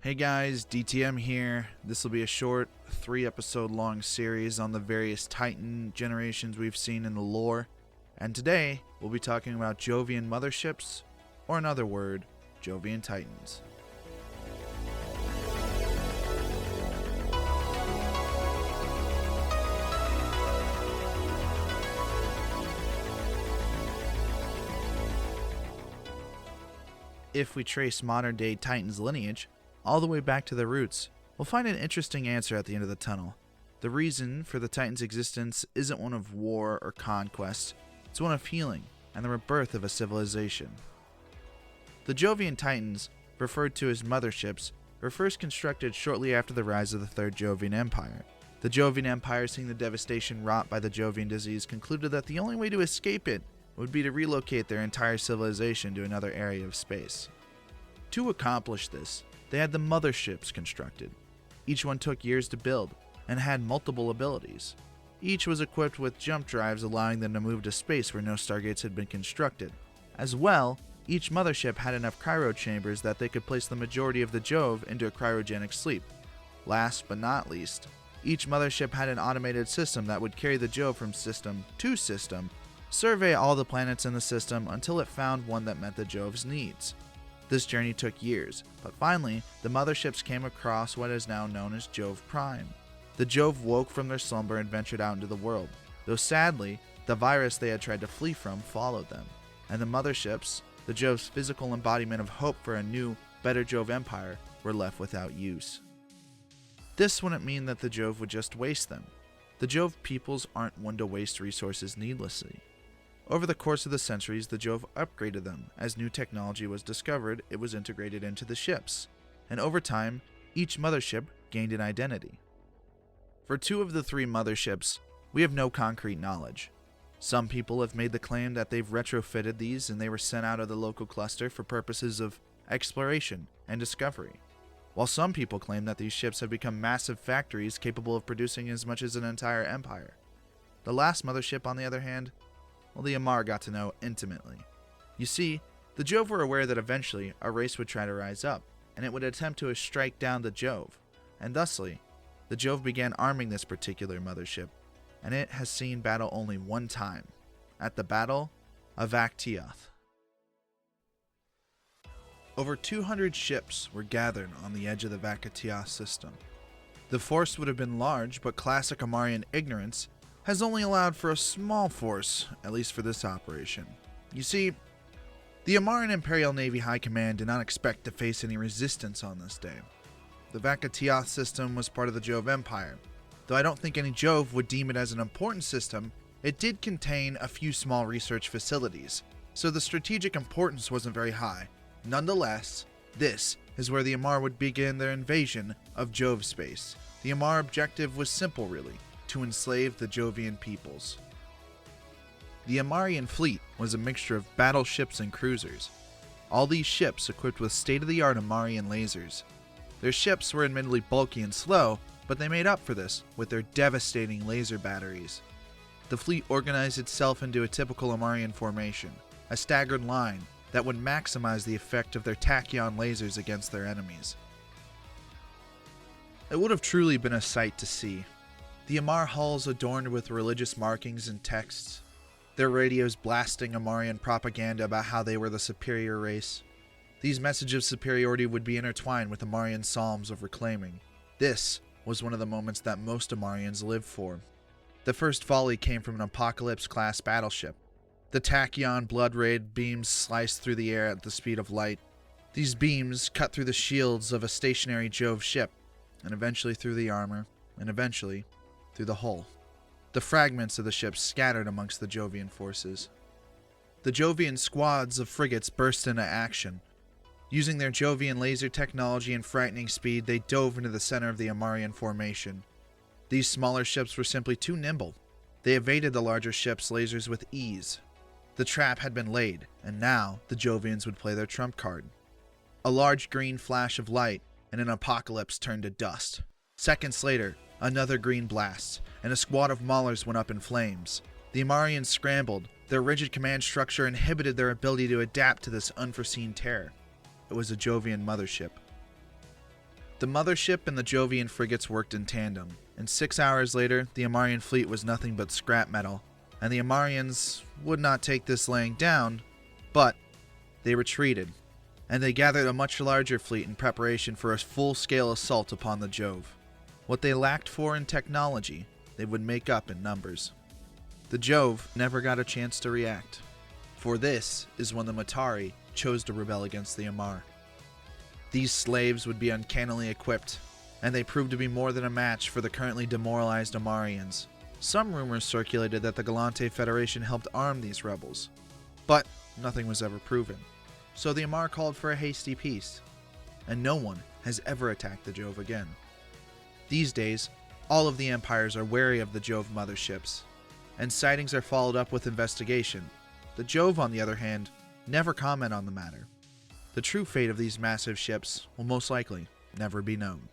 Hey guys, DTM here. This will be a short 3-episode long series on the various Titan generations we've seen in the lore. And today, we'll be talking about Jovian motherships, or in other word, Jovian Titans. If we trace modern-day Titans' lineage all the way back to their roots, we'll find an interesting answer at the end of the tunnel. The reason for the Titans' existence isn't one of war or conquest, it's one of healing and the rebirth of a civilization. The Jovian Titans, referred to as motherships, were first constructed shortly after the rise of the Third Jovian Empire. The Jovian Empire, seeing the devastation wrought by the Jovian disease, concluded that the only way to escape it would be to relocate their entire civilization to another area of space. To accomplish this, they had the motherships constructed. Each one took years to build and had multiple abilities. Each was equipped with jump drives allowing them to move to space where no stargates had been constructed. As well, each mothership had enough cryo chambers that they could place the majority of the Jove into a cryogenic sleep. Last but not least, each mothership had an automated system that would carry the Jove from system to system, survey all the planets in the system until it found one that met the Jove's needs. This journey took years, but finally, the motherships came across what is now known as Jove Prime. The Jove woke from their slumber and ventured out into the world, though sadly, the virus they had tried to flee from followed them, and the motherships, the Jove's physical embodiment of hope for a new, better Jove Empire, were left without use. This wouldn't mean that the Jove would just waste them. The Jove peoples aren't one to waste resources needlessly. Over the course of the centuries, the Jove upgraded them. As new technology was discovered, it was integrated into the ships, and over time, each mothership gained an identity. For 2 of the 3 motherships, we have no concrete knowledge. Some people have made the claim that they've retrofitted these and they were sent out of the local cluster for purposes of exploration and discovery, while some people claim that these ships have become massive factories capable of producing as much as an entire empire. The last mothership, on the other hand, well, the Amar got to know intimately. You see, the Jove were aware that eventually a race would try to rise up, and it would attempt to strike down the Jove, and thusly, the Jove began arming this particular mothership, and it has seen battle only one time, at the Battle of Actioth. Over 200 ships were gathered on the edge of the Vakatioth system. The force would have been large, but classic Amarian ignorance has only allowed for a small force, at least for this operation. You see, the Amarian Imperial Navy High Command did not expect to face any resistance on this day. The Vakatioth system was part of the Jove Empire. Though I don't think any Jove would deem it as an important system, it did contain a few small research facilities, so the strategic importance wasn't very high. Nonetheless, this is where the Amar would begin their invasion of Jove space. The Amar objective was simple really, to enslave the Jovian peoples. The Amarian fleet was a mixture of battleships and cruisers. All these ships equipped with state-of-the-art Amarian lasers. Their ships were admittedly bulky and slow, but they made up for this with their devastating laser batteries. The fleet organized itself into a typical Amarian formation, a staggered line that would maximize the effect of their tachyon lasers against their enemies. It would have truly been a sight to see. The Amar hulls adorned with religious markings and texts, their radios blasting Amarian propaganda about how they were the superior race. These messages of superiority would be intertwined with Amarian psalms of reclaiming. This was one of the moments that most Amarians lived for. The first volley came from an Apocalypse-class battleship. The tachyon blood-red beams sliced through the air at the speed of light. These beams cut through the shields of a stationary Jove ship, and eventually through the armor, and eventually through the hull. The fragments of the ship scattered amongst the Jovian forces. The Jovian squads of frigates burst into action. Using their Jovian laser technology and frightening speed, they dove into the center of the Amarian formation. These smaller ships were simply too nimble. They evaded the larger ships' lasers with ease. The trap had been laid, and now the Jovians would play their trump card. A large green flash of light, and an apocalypse turned to dust. Seconds later, another green blast, and a squad of maulers went up in flames. The Amarians scrambled. Their rigid command structure inhibited their ability to adapt to this unforeseen terror. It was a Jovian mothership. The mothership and the Jovian frigates worked in tandem, and 6 hours later, the Amarian fleet was nothing but scrap metal, and the Amarians would not take this laying down, but they retreated, and they gathered a much larger fleet in preparation for a full-scale assault upon the Jove. What they lacked for in technology, they would make up in numbers. The Jove never got a chance to react, for this is when the Matari chose to rebel against the Amar. These slaves would be uncannily equipped, and they proved to be more than a match for the currently demoralized Amarians. Some rumors circulated that the Galante Federation helped arm these rebels, but nothing was ever proven. So the Amar called for a hasty peace, and no one has ever attacked the Jove again. These days, all of the empires are wary of the Jove motherships, and sightings are followed up with investigation. The Jove, on the other hand, never comment on the matter. The true fate of these massive ships will most likely never be known.